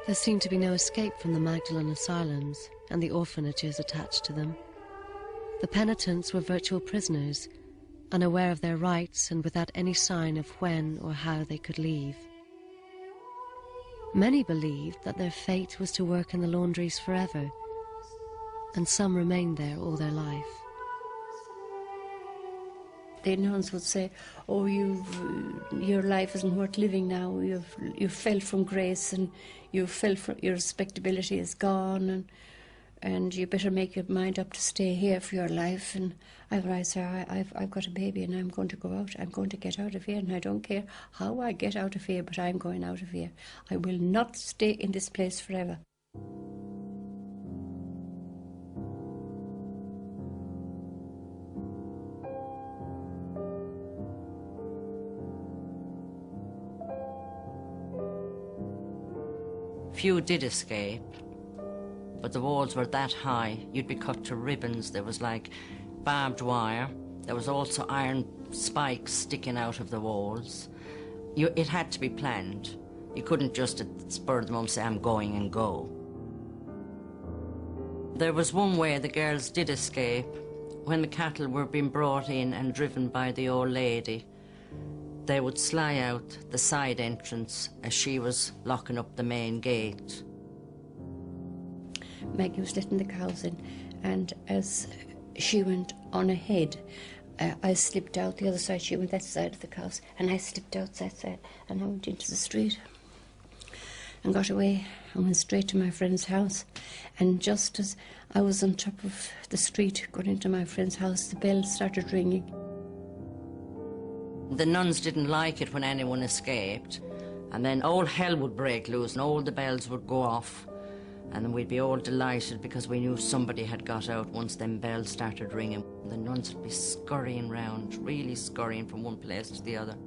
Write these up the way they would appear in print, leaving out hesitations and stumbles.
There seemed to be no escape from the Magdalene asylums and the orphanages attached to them. The penitents were virtual prisoners, unaware of their rights and without any sign of when or how they could leave. Many believed that their fate was to work in the laundries forever, and some remained there all their life. The nuns would say, "Oh, your life isn't worth living now. You've fell from grace, and your respectability is gone, and you better make your mind up to stay here for your life." And I say, I've got a baby, and I'm going to go out. I'm going to get out of here, and I don't care how I get out of here, but I'm going out of here. I will not stay in this place forever. Few did escape, but the walls were that high, you'd be cut to ribbons. There was like barbed wire. There was also iron spikes sticking out of the walls. It had to be planned. You couldn't just at the spur of the moment say, "I'm going," and go. There was one way the girls did escape. When the cattle were being brought in and driven by the old lady, they would sly out the side entrance as she was locking up the main gate. Maggie was letting the cows in, and as she went on ahead, I slipped out the other side. She went that side of the cows, and I slipped out that side, and I went into the street and got away and went straight to my friend's house. And just as I was on top of the street going into my friend's house, the bell started ringing. The nuns didn't like it when anyone escaped, and then all hell would break loose and all the bells would go off, and then we'd be all delighted because we knew somebody had got out once them bells started ringing. The nuns would be scurrying round, really scurrying from one place to the other.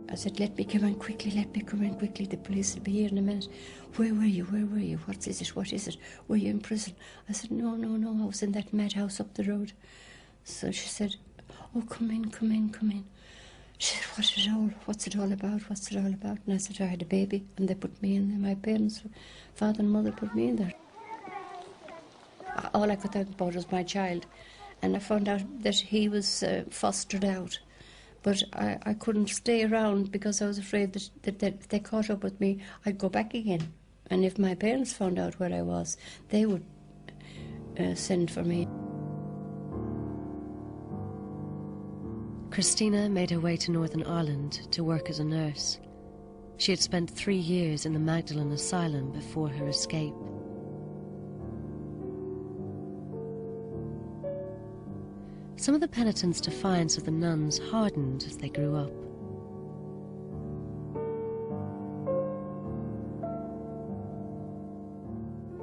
I said, "Let me come in quickly, let me come in quickly, the police will be here in a minute." Where were you, where were you? What is it? Were you in prison? I said, no, I was in that madhouse up the road. So she said, "Oh, come in. She said, what's it all about? And I said, "I had a baby, and they put me in there. My parents, father and mother, put me in there." All I could think about was my child, and I found out that he was fostered out. But I couldn't stay around because I was afraid that if they caught up with me, I'd go back again. And if my parents found out where I was, they would send for me. Christina made her way to Northern Ireland to work as a nurse. She had spent 3 years in the Magdalene asylum before her escape. Some of the penitents' defiance of the nuns hardened as they grew up.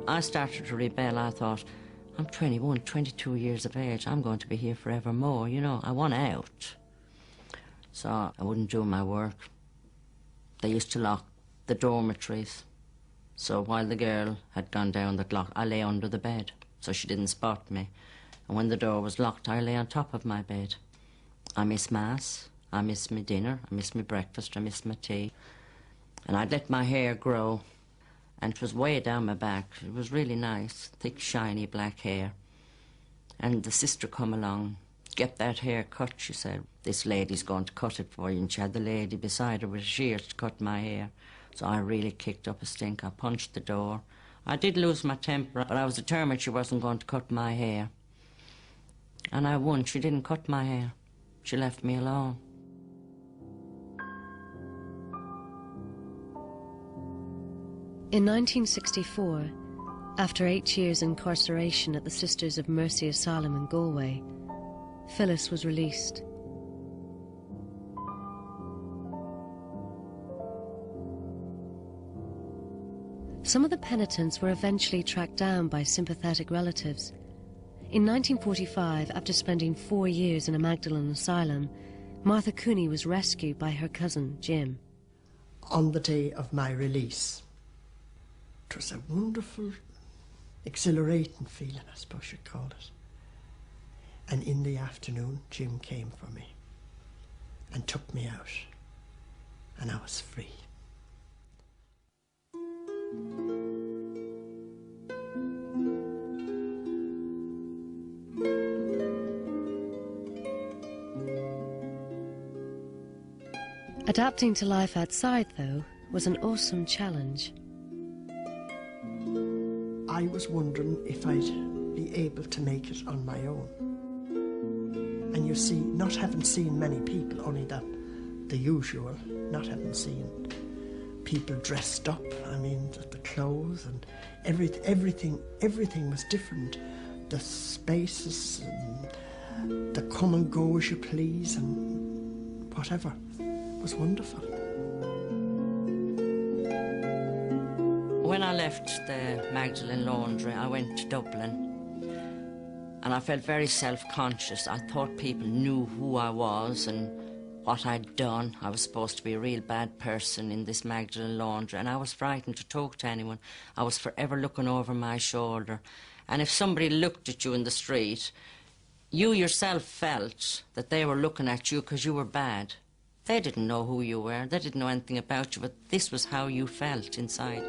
I started to rebel. I thought, I'm 21, 22 years of age. I'm going to be here forevermore. You know, I want out. So I wouldn't do my work. They used to lock the dormitories. So while the girl had gone down the clock, I lay under the bed so she didn't spot me. And when the door was locked, I lay on top of my bed. I miss Mass, I miss my dinner, I miss my breakfast, I miss my tea. And I'd let my hair grow, and it was way down my back. It was really nice, thick, shiny black hair. And the sister come along, "Get that hair cut," she said. "This lady's going to cut it for you." And she had the lady beside her with shears to cut my hair. So I really kicked up a stink. I punched the door. I did lose my temper, but I was determined she wasn't going to cut my hair. And I won. She didn't cut my hair. She left me alone. In 1964, after 8 years incarceration at the Sisters of Mercy Asylum in Galway, Phyllis was released. Some of the penitents were eventually tracked down by sympathetic relatives. In 1945, after spending 4 years in a Magdalene asylum, Martha Cooney was rescued by her cousin, Jim. On the day of my release, it was a wonderful, exhilarating feeling, I suppose you'd call it. And in the afternoon, Jim came for me and took me out, and I was free. Adapting to life outside, though, was an awesome challenge. I was wondering if I'd be able to make it on my own. And you see, not having seen many people, only that the usual, not having seen people dressed up, I mean, the clothes and everything was different. The spaces and the come and go as you please and whatever was wonderful. When I left the Magdalen laundry, I went to Dublin. And I felt very self-conscious. I thought people knew who I was and what I'd done. I was supposed to be a real bad person in this Magdalen laundry, and I was frightened to talk to anyone. I was forever looking over my shoulder. And if somebody looked at you in the street, you yourself felt that they were looking at you because you were bad. They didn't know who you were. They didn't know anything about you, but this was how you felt inside.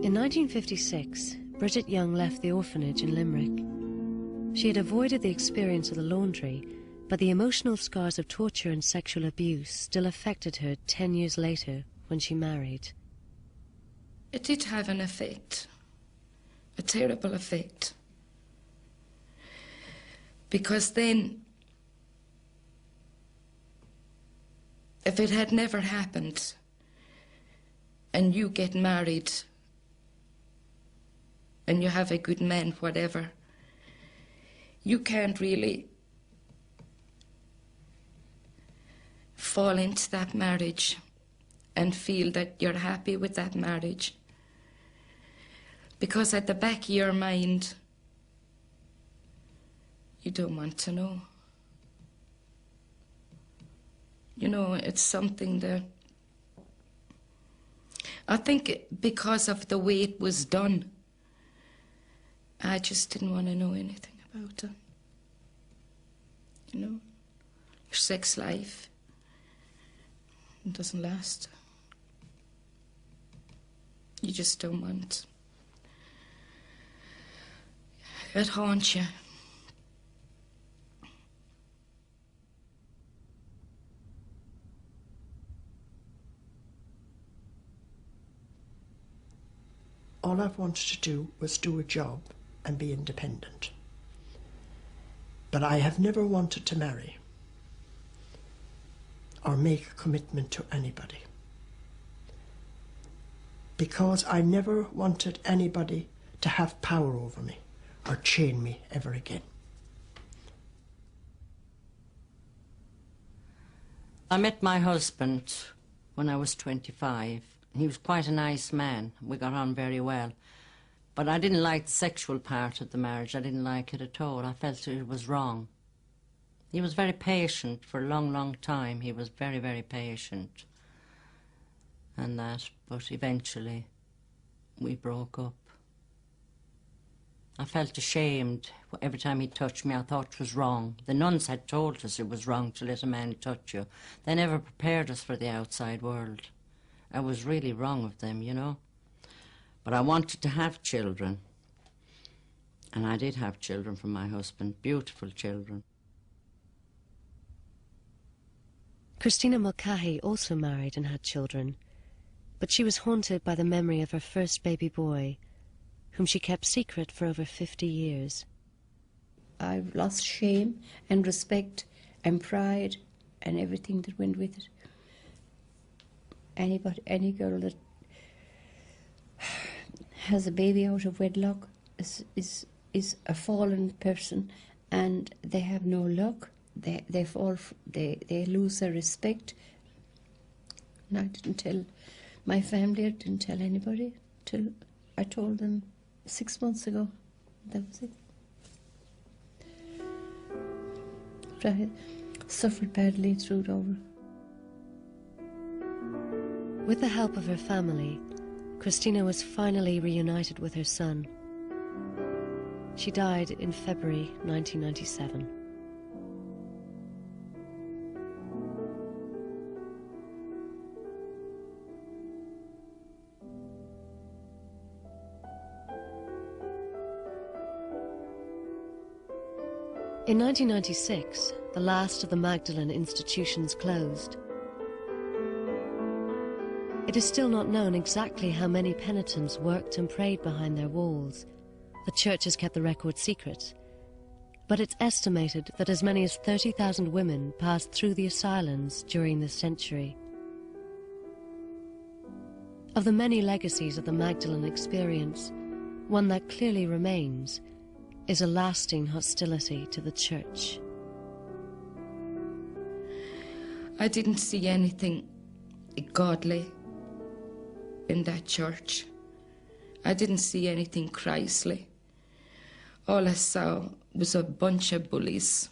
In 1956, Bridget Young left the orphanage in Limerick. She had avoided the experience of the laundry, but the emotional scars of torture and sexual abuse still affected her 10 years later when she married. It did have an effect, a terrible effect. Because then, if it had never happened and you get married and you have a good man, whatever, you can't really fall into that marriage and feel that you're happy with that marriage. Because at the back of your mind, you don't want to know. You know, it's something that I think because of the way it was done, I just didn't want to know anything about it. You know, your sex life, it doesn't last. You just don't want. It haunts you. All I've wanted to do was do a job and be independent. But I have never wanted to marry or make a commitment to anybody, because I never wanted anybody to have power over me or chain me ever again. I met my husband when I was 25. He was quite a nice man. We got on very well. But I didn't like the sexual part of the marriage. I didn't like it at all. I felt it was wrong. He was very patient for a long, long time. He was very, very patient. And that, but eventually we broke up. I felt ashamed. Every time he touched me, I thought it was wrong. The nuns had told us it was wrong to let a man touch you. They never prepared us for the outside world. It was really wrong of them, you know. But I wanted to have children. And I did have children from my husband, beautiful children. Christina Mulcahy also married and had children, but she was haunted by the memory of her first baby boy, whom she kept secret for over 50 years. I've lost shame and respect and pride and everything that went with it. Any girl that has a baby out of wedlock is a fallen person, and they have no luck. They lose their respect. And I didn't tell my family. I didn't tell anybody till I told them 6 months ago. That was it. But I suffered badly through it over. With the help of her family, Christina was finally reunited with her son. She died in February 1997. In 1996, the last of the Magdalene institutions closed. It is still not known exactly how many penitents worked and prayed behind their walls. The church has kept the record secret. But it's estimated that as many as 30,000 women passed through the asylums during this century. Of the many legacies of the Magdalene experience, one that clearly remains is a lasting hostility to the church. I didn't see anything godly in that church. I didn't see anything Christly. All I saw was a bunch of bullies.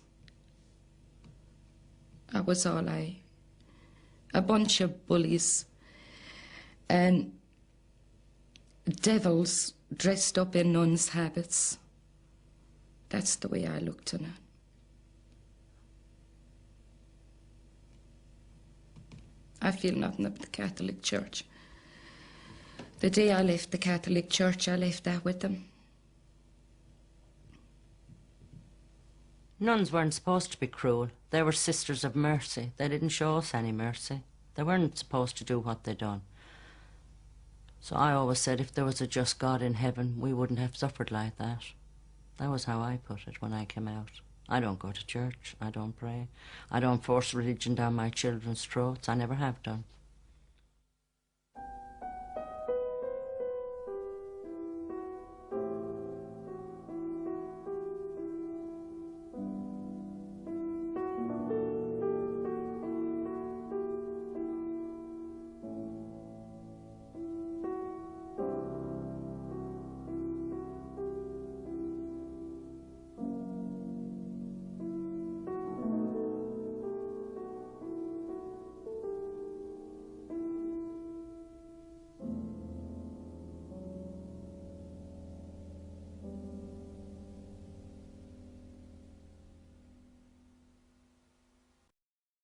That was all a bunch of bullies and devils dressed up in nuns' habits. That's the way I looked on it. I feel nothing of the Catholic Church. The day I left the Catholic Church, I left that with them. Nuns weren't supposed to be cruel. They were sisters of mercy. They didn't show us any mercy. They weren't supposed to do what they done. So I always said if there was a just God in heaven, we wouldn't have suffered like that. That was how I put it when I came out. I don't go to church. I don't pray. I don't force religion down my children's throats. I never have done.